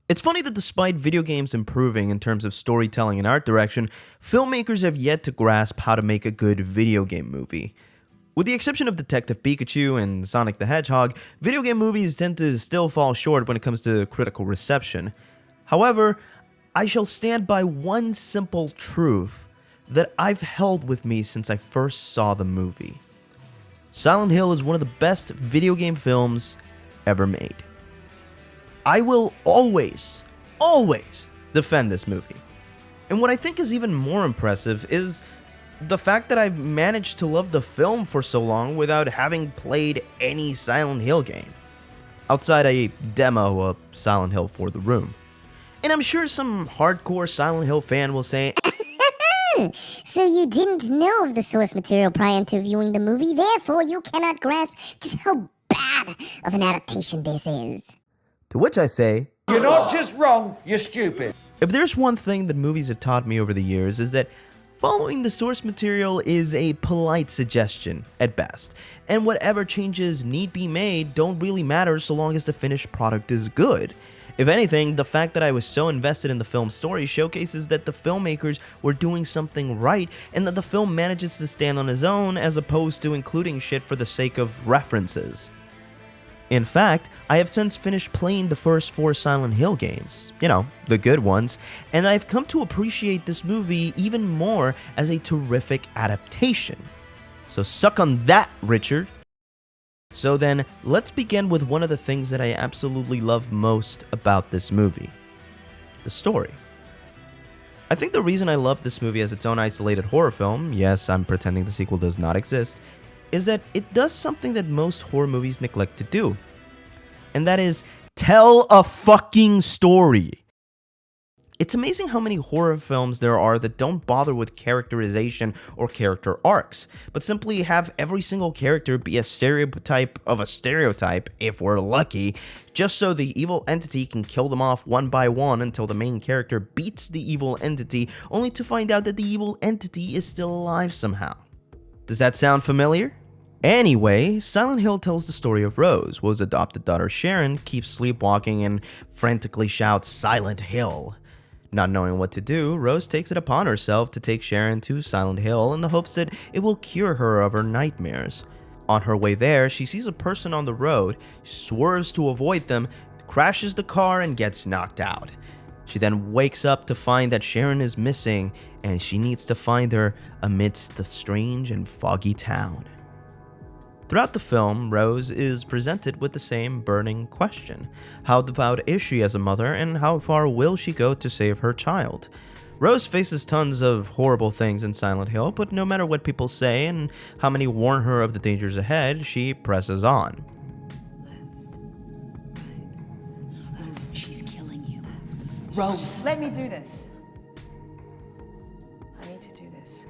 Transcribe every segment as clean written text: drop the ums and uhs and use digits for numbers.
It's funny that despite video games improving in terms of storytelling and art direction, filmmakers have yet to grasp how to make a good video game movie. With the exception of Detective Pikachu and Sonic the Hedgehog, video game movies tend to still fall short when it comes to critical reception. However, I shall stand by one simple truth that I've held with me since I first saw the movie. Silent Hill is one of the best video game films ever made. I will always defend this movie. And what I think is even more impressive is the fact that I've managed to love the film for so long without having played any Silent Hill game, outside a demo of Silent Hill for the Room. And I'm sure some hardcore Silent Hill fan will say, So you didn't know of the source material prior to viewing the movie, therefore you cannot grasp just how bad of an adaptation this is. to which I say, You're not just wrong, you're stupid. if there's one thing that movies have taught me over the years is that following the source material is a polite suggestion at best, and whatever changes need be made don't really matter so long as the finished product is good. If anything, the fact that I was so invested in the film's story showcases that the filmmakers were doing something right and that the film manages to stand on its own as opposed to including shit for the sake of references. In fact, I have since finished playing the first 4 Silent Hill games, the good ones, and I've come to appreciate this movie even more as a terrific adaptation. So suck on that, Richard! So then, let's begin with one of the things that I absolutely love most about this movie: the story. I think the reason I love this movie as its own isolated horror film, yes, I'm pretending the sequel does not exist, is that it does something that most horror movies neglect to do. And that is, tell a fucking story. It's amazing how many horror films there are that don't bother with characterization or character arcs, but simply have every single character be a stereotype of a stereotype, if we're lucky, just so the evil entity can kill them off one by one until the main character beats the evil entity, only to find out that the evil entity is still alive somehow. Does that sound familiar? Anyway, Silent Hill tells the story of Rose, whose adopted daughter Sharon keeps sleepwalking and frantically shouts, "Silent Hill!" Not knowing what to do, Rose takes it upon herself to take Sharon to Silent Hill in the hopes that it will cure her of her nightmares. On her way there, she sees a person on the road, swerves to avoid them, crashes the car, and gets knocked out. She then wakes up to find that Sharon is missing, and she needs to find her amidst the strange and foggy town. Throughout the film, Rose is presented with the same burning question: how devout is she as a mother, and how far will she go to save her child? Rose faces tons of horrible things in Silent Hill, but no matter what people say and how many warn her of the dangers ahead, she presses on. Rose, she's killing you. Rose! Let me do this. I need to do this.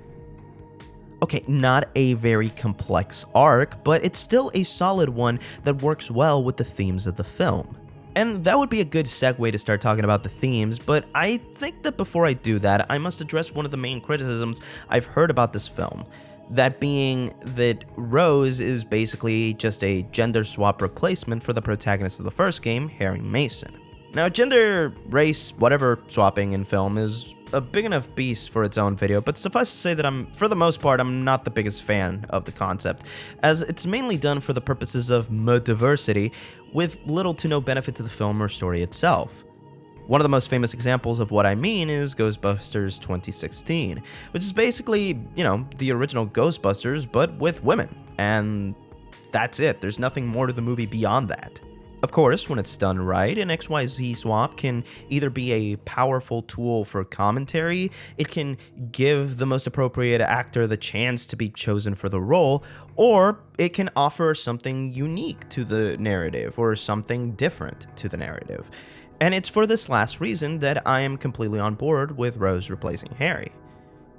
Okay, not a very complex arc, but it's still a solid one that works well with the themes of the film. And that would be a good segue to start talking about the themes, but I think that before I do that, I must address one of the main criticisms I've heard about this film. That being that Rose is basically just a gender swap replacement for the protagonist of the first game, Harry Mason. Now, gender, race, whatever swapping in film is a big enough beast for its own video, but suffice to say that for the most part, I'm not the biggest fan of the concept, as it's mainly done for the purposes of diversity, with little to no benefit to the film or story itself. One of the most famous examples of what I mean is Ghostbusters 2016, which is basically, the original Ghostbusters, but with women, and that's it. There's nothing more to the movie beyond that. Of course, when it's done right, an XYZ swap can either be a powerful tool for commentary, it can give the most appropriate actor the chance to be chosen for the role, or it can offer something unique to the narrative or something different to the narrative. And it's for this last reason that I am completely on board with Rose replacing Harry.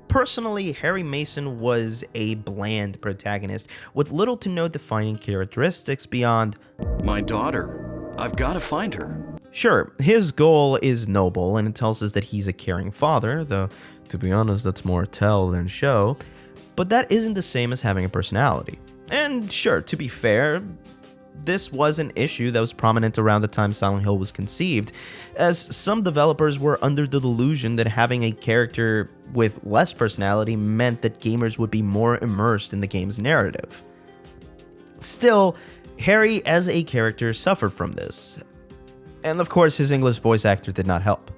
Personally, Harry Mason was a bland protagonist with little to no defining characteristics beyond, "My daughter. I've got to find her." Sure, his goal is noble and it tells us that he's a caring father, though to be honest that's more tell than show, but that isn't the same as having a personality. And sure, to be fair, this was an issue that was prominent around the time Silent Hill was conceived, as some developers were under the delusion that having a character with less personality meant that gamers would be more immersed in the game's narrative. Still, Harry as a character suffered from this, and of course his English voice actor did not help.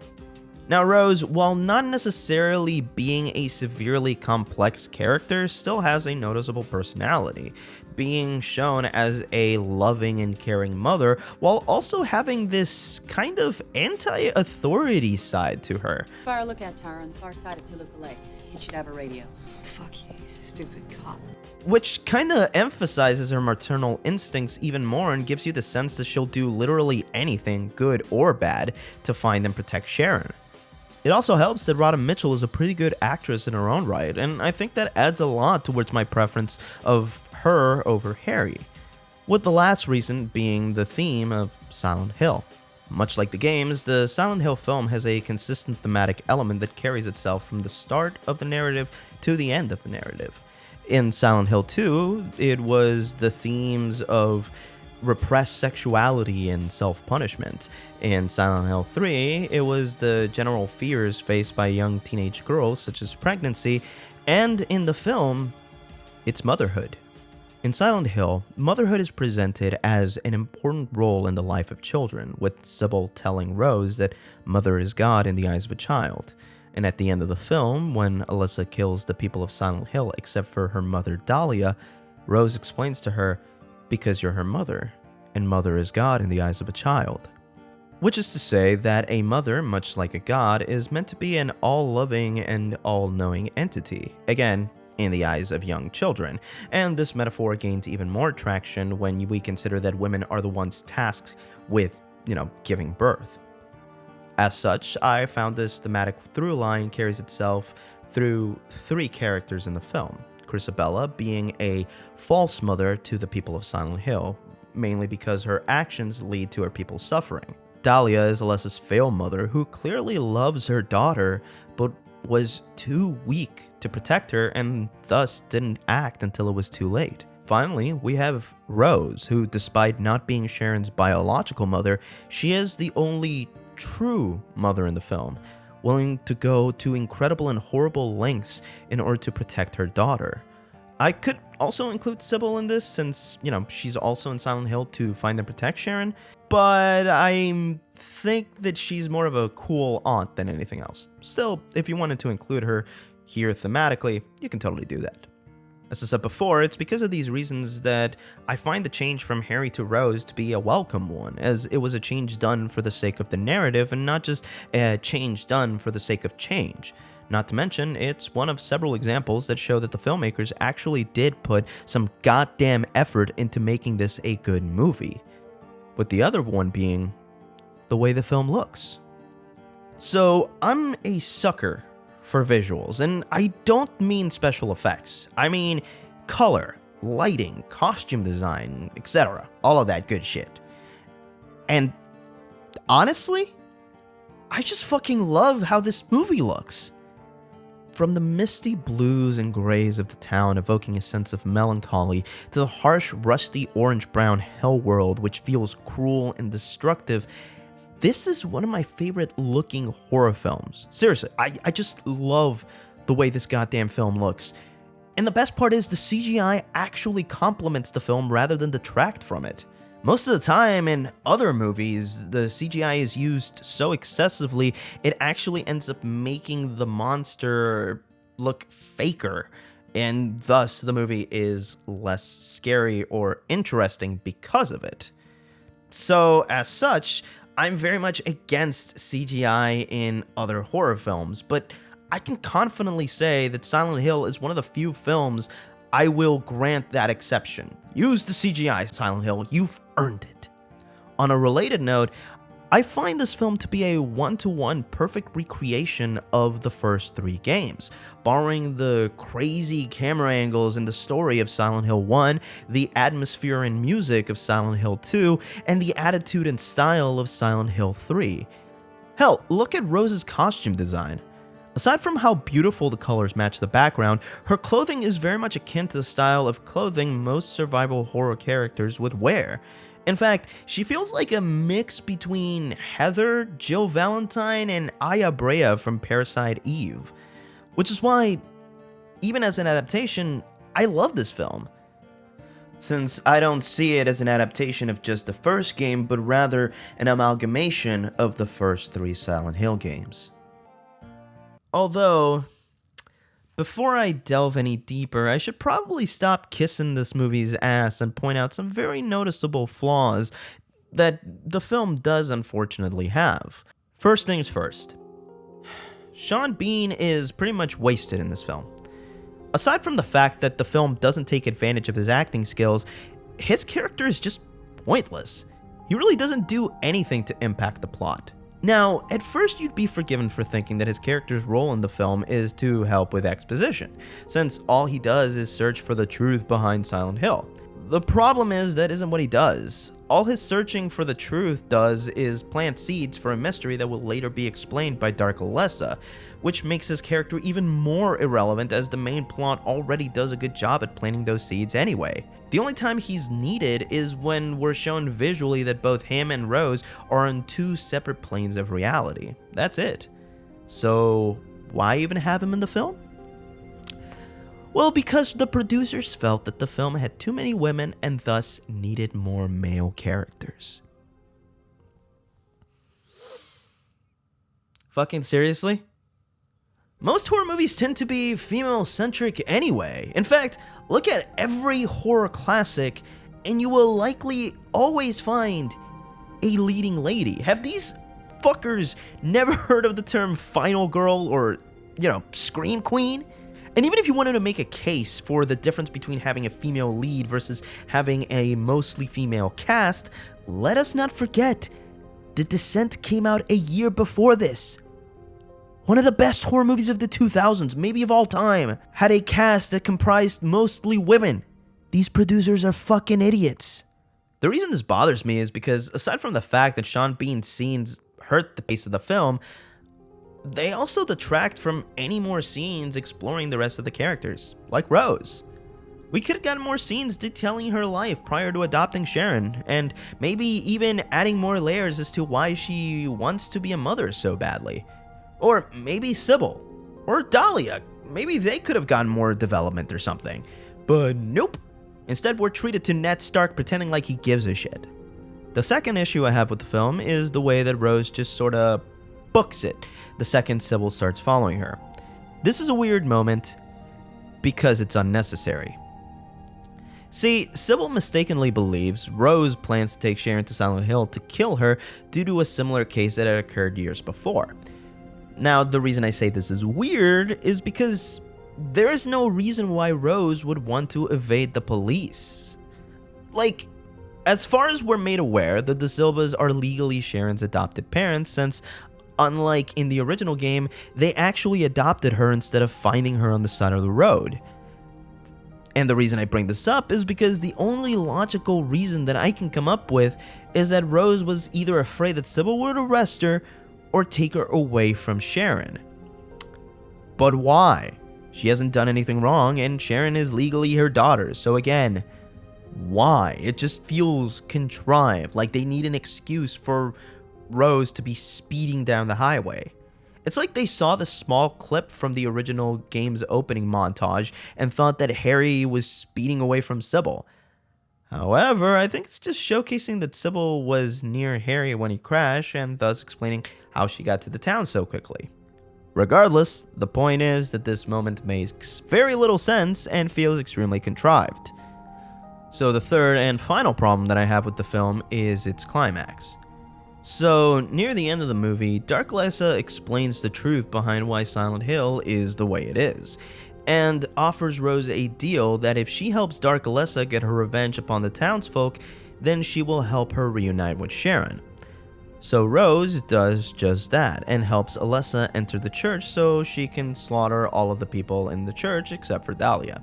Now Rose, while not necessarily being a severely complex character, still has a noticeable personality, being shown as a loving and caring mother, while also having this kind of anti-authority side to her. Fire lookout tower on the far side of Toluca Lake. It should have a radio. Fuck you, stupid cop. Which kinda emphasizes her maternal instincts even more and gives you the sense that she'll do literally anything, good or bad, to find and protect Sharon. It also helps that Radha Mitchell is a pretty good actress in her own right, and I think that adds a lot towards my preference of her over Harry, with the last reason being the theme of Silent Hill. Much like the games, the Silent Hill film has a consistent thematic element that carries itself from the start of the narrative to the end of the narrative. In Silent Hill 2, it was the themes of repressed sexuality and self-punishment. In Silent Hill 3, it was the general fears faced by young teenage girls, such as pregnancy, and in the film, it's motherhood. In Silent Hill, motherhood is presented as an important role in the life of children, with Sybil telling Rose that mother is God in the eyes of a child. And at the end of the film, when Alyssa kills the people of Silent Hill except for her mother Dahlia, Rose explains to her, "Because you're her mother, and mother is God in the eyes of a child." Which is to say that a mother, much like a god, is meant to be an all-loving and all-knowing entity, again, in the eyes of young children. And this metaphor gains even more traction when we consider that women are the ones tasked with, giving birth. As such, I found this thematic through line carries itself through three characters in the film. Chrysabella being a false mother to the people of Silent Hill, mainly because her actions lead to her people suffering. Dahlia is Alessa's failed mother who clearly loves her daughter, but was too weak to protect her and thus didn't act until it was too late. Finally, we have Rose, who despite not being Sharon's biological mother, she is the only true mother in the film, willing to go to incredible and horrible lengths in order to protect her daughter. I could also include Sybil in this since, she's also in Silent Hill to find and protect Sharon, but I think that she's more of a cool aunt than anything else. Still, if you wanted to include her here thematically, you can totally do that. As I said before, it's because of these reasons that I find the change from Harry to Rose to be a welcome one, as it was a change done for the sake of the narrative and not just a change done for the sake of change. Not to mention, it's one of several examples that show that the filmmakers actually did put some goddamn effort into making this a good movie, with the other one being the way the film looks. So, I'm a sucker for visuals, and I don't mean special effects. I mean color, lighting, costume design, etc. All of that good shit. And honestly, I just fucking love how this movie looks. From the misty blues and grays of the town evoking a sense of melancholy to the harsh, rusty orange-brown hell world which feels cruel and destructive, this is one of my favorite looking horror films. Seriously, I just love the way this goddamn film looks. And the best part is the CGI actually complements the film rather than detract from it. Most of the time in other movies, the CGI is used so excessively, it actually ends up making the monster look faker, and thus the movie is less scary or interesting because of it. So, as such, I'm very much against CGI in other horror films, but I can confidently say that Silent Hill is one of the few films I will grant that exception. Use the CGI, Silent Hill, you've earned it. On a related note, I find this film to be a one-to-one perfect recreation of the first three games, borrowing the crazy camera angles and the story of Silent Hill 1, the atmosphere and music of Silent Hill 2, and the attitude and style of Silent Hill 3. Hell, look at Rose's costume design. Aside from how beautiful the colors match the background, her clothing is very much akin to the style of clothing most survival horror characters would wear. In fact, she feels like a mix between Heather, Jill Valentine, and Aya Brea from Parasite Eve. Which is why, even as an adaptation, I love this film. Since I don't see it as an adaptation of just the first game, but rather an amalgamation of the first 3 Silent Hill games. Although, before I delve any deeper, I should probably stop kissing this movie's ass and point out some very noticeable flaws that the film does unfortunately have. First things first. Sean Bean is pretty much wasted in this film. Aside from the fact that the film doesn't take advantage of his acting skills, his character is just pointless. He really doesn't do anything to impact the plot. Now, at first you'd be forgiven for thinking that his character's role in the film is to help with exposition, since all he does is search for the truth behind Silent Hill. The problem is that isn't what he does. All his searching for the truth does is plant seeds for a mystery that will later be explained by Dark Alessa, which makes his character even more irrelevant as the main plot already does a good job at planting those seeds anyway. The only time he's needed is when we're shown visually that both him and Rose are on 2 separate planes of reality. That's it. So, why even have him in the film? Well, because the producers felt that the film had too many women and thus needed more male characters. Fucking seriously? Most horror movies tend to be female-centric anyway. In fact, look at every horror classic and you will likely always find a leading lady. Have these fuckers never heard of the term final girl or, scream queen? And even if you wanted to make a case for the difference between having a female lead versus having a mostly female cast, let us not forget, The Descent came out a year before this. One of the best horror movies of the 2000s, maybe of all time, had a cast that comprised mostly women. These producers are fucking idiots. The reason this bothers me is because, aside from the fact that Sean Bean's scenes hurt the pace of the film, they also detract from any more scenes exploring the rest of the characters, like Rose. We could have gotten more scenes detailing her life prior to adopting Sharon, and maybe even adding more layers as to why she wants to be a mother so badly. Or maybe Sybil, or Dahlia. Maybe they could have gotten more development or something. But nope. Instead, we're treated to Ned Stark pretending like he gives a shit. The second issue I have with the film is the way that Rose just sorta books it the second Sybil starts following her. This is a weird moment because it's unnecessary. See, Sybil mistakenly believes Rose plans to take Sharon to Silent Hill to kill her due to a similar case that had occurred years before. Now, the reason I say this is weird is because there is no reason why Rose would want to evade the police. Like, as far as we're made aware, the De Silvas are legally Sharon's adopted parents since, unlike in the original game, they actually adopted her instead of finding her on the side of the road. And the reason I bring this up is because the only logical reason that I can come up with is that Rose was either afraid that Sybil would arrest her or take her away from Sharon. But why? She hasn't done anything wrong and Sharon is legally her daughter, so again, why? It just feels contrived, like they need an excuse for Rose to be speeding down the highway. It's like they saw the small clip from the original game's opening montage and thought that Harry was speeding away from Sybil. However, I think it's just showcasing that Sybil was near Harry when he crashed and thus explaining how she got to the town so quickly. Regardless, the point is that this moment makes very little sense and feels extremely contrived. So the third and final problem that I have with the film is its climax. So, near the end of the movie, Dark Alessa explains the truth behind why Silent Hill is the way it is, and offers Rose a deal that if she helps Dark Alessa get her revenge upon the townsfolk, then she will help her reunite with Sharon. So Rose does just that, and helps Alessa enter the church so she can slaughter all of the people in the church except for Dahlia.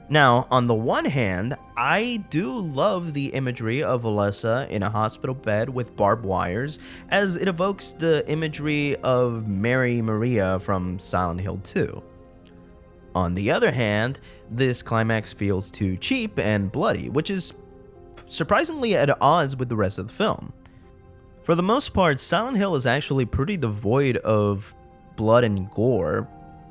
Now, on the one hand, I do love the imagery of Alessa in a hospital bed with barbed wires, as it evokes the imagery of Mary Maria from Silent Hill 2. On the other hand, this climax feels too cheap and bloody, which is surprisingly at odds with the rest of the film. For the most part, Silent Hill is actually pretty devoid of blood and gore,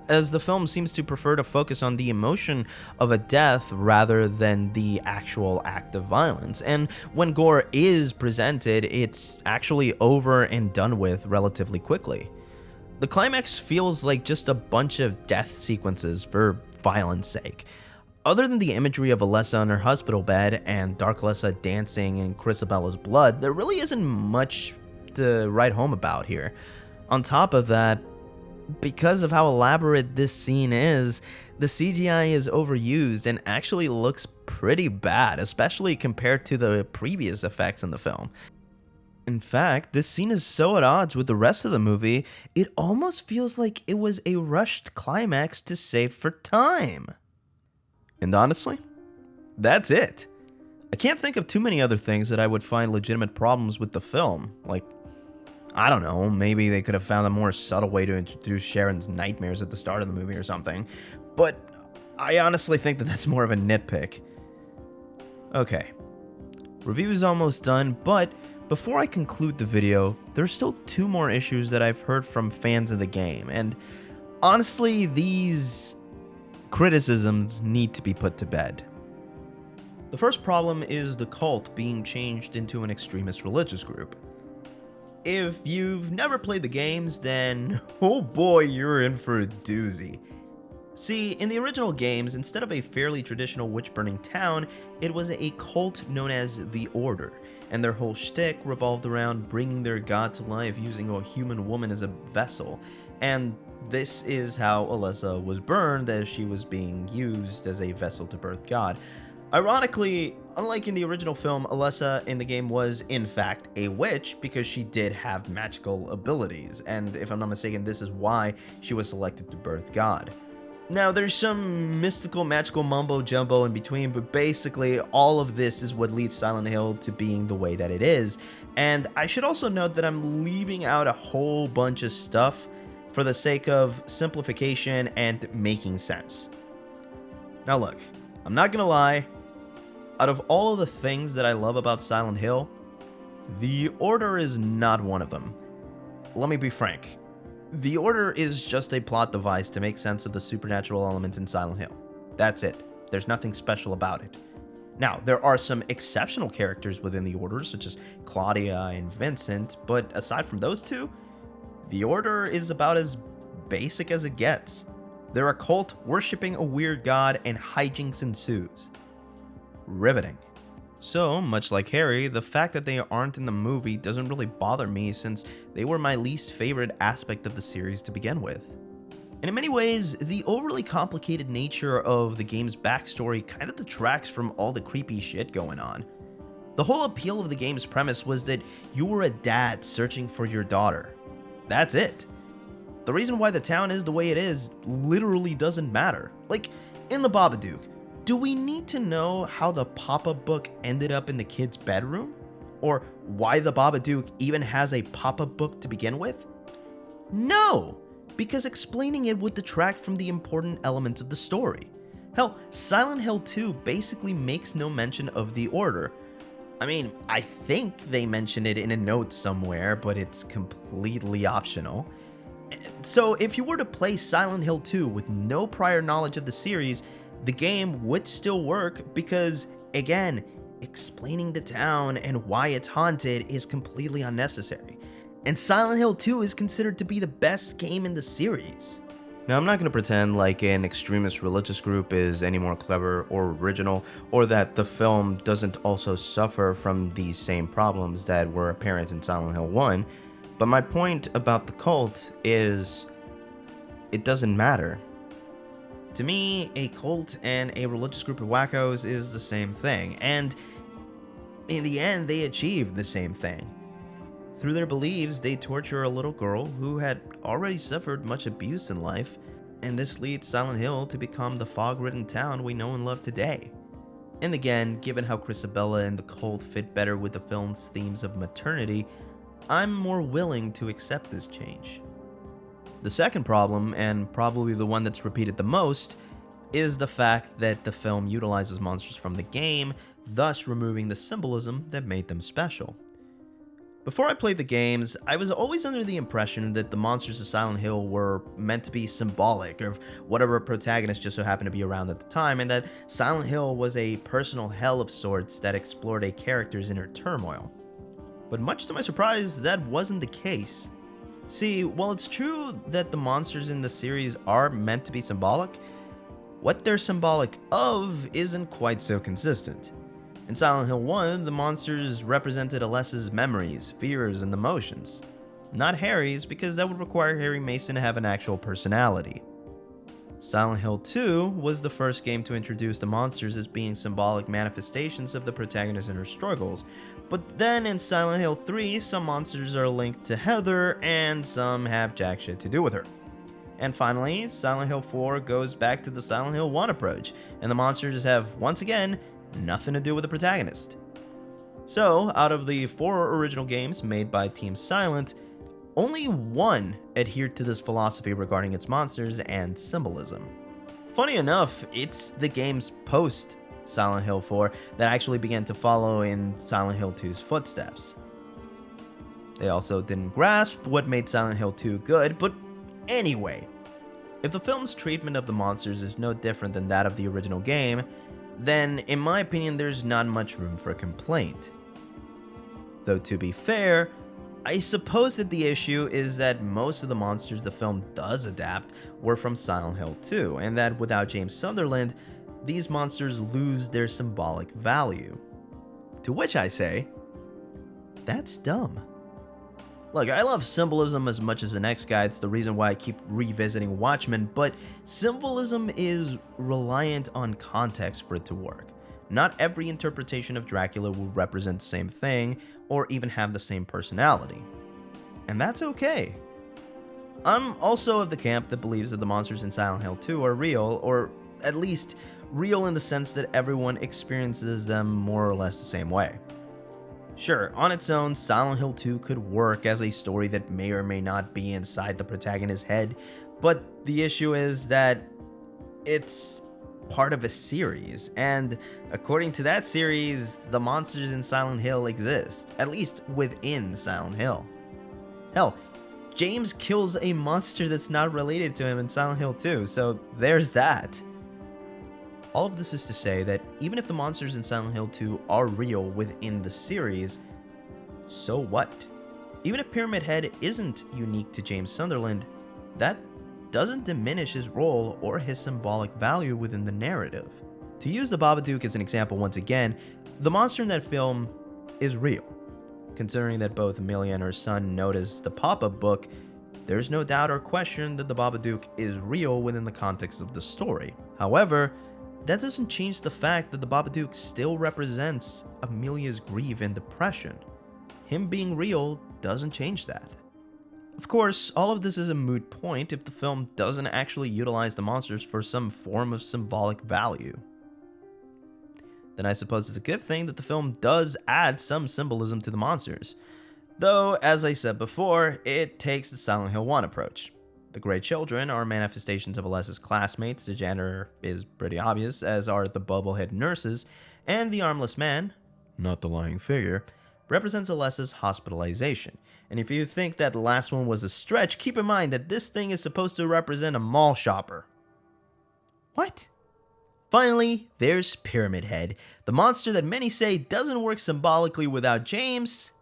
as the film seems to prefer to focus on the emotion of a death rather than the actual act of violence. And when gore is presented, it's actually over and done with relatively quickly. The climax feels like just a bunch of death sequences for violence sake. Other than the imagery of Alessa on her hospital bed and Dark Alessa dancing in Chrysabella's blood, there really isn't much to write home about here. On top of that, because of how elaborate this scene is, the CGI is overused and actually looks pretty bad, especially compared to the previous effects in the film. In fact, this scene is so at odds with the rest of the movie, it almost feels like it was a rushed climax to save for time. And honestly, that's it. I can't think of too many other things that I would find legitimate problems with the film. Like, I don't know, maybe they could have found a more subtle way to introduce Sharon's nightmares at the start of the movie or something. But I honestly think that that's more of a nitpick. Okay, review is almost done, but before I conclude the video, there's still 2 more issues that I've heard from fans of the game, and honestly, these criticisms need to be put to bed. The first problem is the cult being changed into an extremist religious group. If you've never played the games, then oh boy, you're in for a doozy. See, in the original games, instead of a fairly traditional witch-burning town, it was a cult known as the Order, and their whole shtick revolved around bringing their god to life using a human woman as a vessel, and this is how Alessa was burned, as she was being used as a vessel to birth God. Ironically, unlike in the original film, Alessa in the game was in fact a witch because she did have magical abilities, and if I'm not mistaken, this is why she was selected to birth God. Now, there's some mystical, magical mumbo-jumbo in between, but basically all of this is what leads Silent Hill to being the way that it is, and I should also note that I'm leaving out a whole bunch of stuff for the sake of simplification and making sense. Now look, I'm not gonna lie, out of all of the things that I love about Silent Hill, the Order is not one of them. Let me be frank. The Order is just a plot device to make sense of the supernatural elements in Silent Hill. That's it. There's nothing special about it. Now, there are some exceptional characters within the Order, such as Claudia and Vincent, but aside from those two, the Order is about as basic as it gets. They're a cult worshipping a weird god and hijinks ensues. Riveting. So, much like Harry, the fact that they aren't in the movie doesn't really bother me since they were my least favorite aspect of the series to begin with. And in many ways, the overly complicated nature of the game's backstory kind of detracts from all the creepy shit going on. The whole appeal of the game's premise was that you were a dad searching for your daughter. That's it. The reason why the town is the way it is literally doesn't matter. Like, in the Babadook, do we need to know how the pop-up book ended up in the kid's bedroom? Or why the Babadook even has a pop-up book to begin with? No, because explaining it would detract from the important elements of the story. Hell, Silent Hill 2 basically makes no mention of the Order. I mean, I think they mention it in a note somewhere, but it's completely optional. So if you were to play Silent Hill 2 with no prior knowledge of the series, the game would still work because, again, explaining the town and why it's haunted is completely unnecessary. And Silent Hill 2 is considered to be the best game in the series. Now, I'm not going to pretend like an extremist religious group is any more clever or original, or that the film doesn't also suffer from these same problems that were apparent in Silent Hill 1, but my point about the cult is it doesn't matter. To me, a cult and a religious group of wackos is the same thing, and in the end, they achieve the same thing. Through their beliefs, they torture a little girl who had already suffered much abuse in life, and this leads Silent Hill to become the fog-ridden town we know and love today. And again, given how Chrysabella and the cult fit better with the film's themes of maternity, I'm more willing to accept this change. The second problem, and probably the one that's repeated the most, is the fact that the film utilizes monsters from the game thus removing the symbolism that made them special. Before I played the games, I was always under the impression that the monsters of Silent Hill were meant to be symbolic of whatever protagonist just so happened to be around at the time, and that Silent Hill was a personal hell of sorts that explored a character's inner turmoil. But much to my surprise, that wasn't the case. See, while it's true that the monsters in the series are meant to be symbolic, what they're symbolic of isn't quite so consistent. In Silent Hill 1, the monsters represented Alessa's memories, fears, and emotions. Not Harry's, because that would require Harry Mason to have an actual personality. Silent Hill 2 was the first game to introduce the monsters as being symbolic manifestations of the protagonist's inner struggles, but then in Silent Hill 3, some monsters are linked to Heather, and some have jack shit to do with her. And finally, Silent Hill 4 goes back to the Silent Hill 1 approach, and the monsters have, once again, nothing to do with the protagonist. So, out of the 4 original games made by Team Silent, only one adhered to this philosophy regarding its monsters and symbolism. Funny enough, it's the games post Silent Hill 4 that actually began to follow in Silent Hill 2's footsteps. They also didn't grasp what made Silent Hill 2 good, but anyway, if the film's treatment of the monsters is no different than that of the original game, then in my opinion there's not much room for complaint. Though to be fair, I suppose that the issue is that most of the monsters the film does adapt were from Silent Hill 2, and that without James Sunderland, these monsters lose their symbolic value. To which I say, that's dumb. Look, I love symbolism as much as the next guy, it's the reason why I keep revisiting Watchmen, but symbolism is reliant on context for it to work. Not every interpretation of Dracula will represent the same thing, or even have the same personality. And that's okay. I'm also of the camp that believes that the monsters in Silent Hill 2 are real, or at least real in the sense that everyone experiences them more or less the same way. Sure, on its own, Silent Hill 2 could work as a story that may or may not be inside the protagonist's head, but the issue is that it's part of a series, and according to that series, the monsters in Silent Hill exist, at least within Silent Hill. Hell, James kills a monster that's not related to him in Silent Hill 2, so there's that. All of this is to say that even if the monsters in Silent Hill 2 are real within the series, so what? Even if Pyramid Head isn't unique to James Sunderland, that doesn't diminish his role or his symbolic value within the narrative. To use the Babadook as an example once again, the monster in that film is real. Considering that both Amelia and her son notice the pop-up book, there's no doubt or question that the Babadook is real within the context of the story. However, that doesn't change the fact that the Babadook still represents Amelia's grief and depression. Him being real doesn't change that. Of course, all of this is a moot point if the film doesn't actually utilize the monsters for some form of symbolic value. Then I suppose it's a good thing that the film does add some symbolism to the monsters. Though, as I said before, it takes the Silent Hill 1 approach. The Grey Children are manifestations of Alessa's classmates, the gender is pretty obvious, as are the bubblehead nurses, and the armless man, not the lying figure, represents Alessa's hospitalization. And if you think that the last one was a stretch, keep in mind that this thing is supposed to represent a mall shopper. What? Finally, there's Pyramid Head, the monster that many say doesn't work symbolically without James.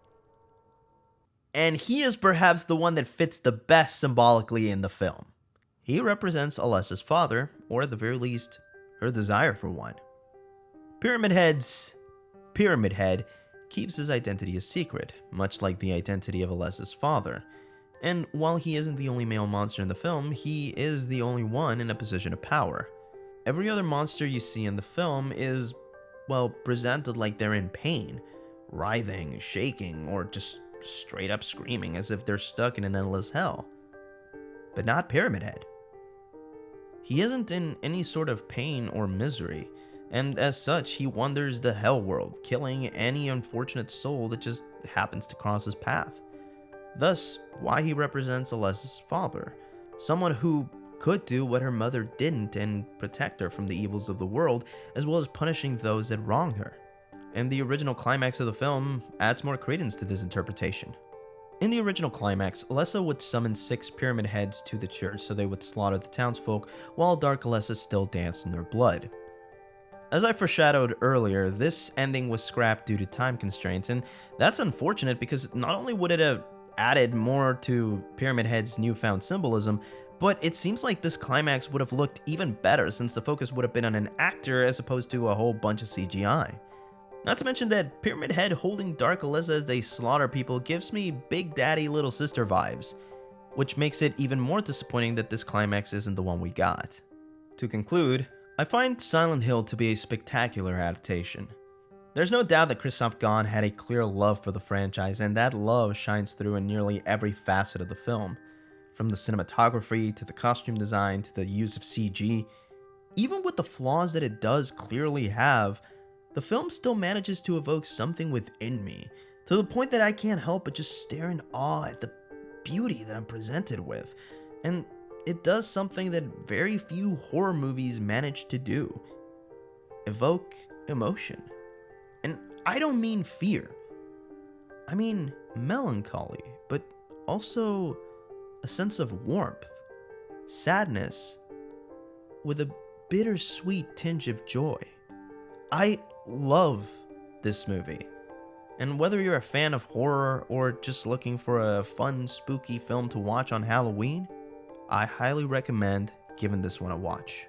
And he is perhaps the one that fits the best symbolically in the film. He represents Alessa's father, or at the very least, her desire for one. Pyramid Head keeps his identity a secret, much like the identity of Alessa's father. And while he isn't the only male monster in the film, he is the only one in a position of power. Every other monster you see in the film is, well, presented like they're in pain, writhing, shaking, or just straight up screaming as if they're stuck in an endless hell. But not Pyramid Head. He isn't in any sort of pain or misery, and as such, he wanders the hell world, killing any unfortunate soul that just happens to cross his path. Thus, why he represents Alessa's father, someone who could do what her mother didn't and protect her from the evils of the world, as well as punishing those that wronged her. and the original climax of the film adds more credence to this interpretation. In the original climax, Alessa would summon 6 pyramid heads to the church so they would slaughter the townsfolk while Dark Alessa still danced in their blood. As I foreshadowed earlier, this ending was scrapped due to time constraints, and that's unfortunate because not only would it have added more to Pyramid Head's newfound symbolism, but it seems like this climax would have looked even better since the focus would have been on an actor as opposed to a whole bunch of CGI. Not to mention that Pyramid Head holding Dark Alessa as they slaughter people gives me Big Daddy Little Sister vibes, which makes it even more disappointing that this climax isn't the one we got. To conclude, I find Silent Hill to be a spectacular adaptation. There's no doubt that Christoph Gahn had a clear love for the franchise, and that love shines through in nearly every facet of the film. From the cinematography, to the costume design, to the use of CG. Even with the flaws that it does clearly have, the film still manages to evoke something within me, to the point that I can't help but just stare in awe at the beauty that I'm presented with. And it does something that very few horror movies manage to do. Evoke emotion. And I don't mean fear. I mean melancholy, but also a sense of warmth, sadness, with a bittersweet tinge of joy. I love this movie. And whether you're a fan of horror or just looking for a fun, spooky film to watch on Halloween, I highly recommend giving this one a watch.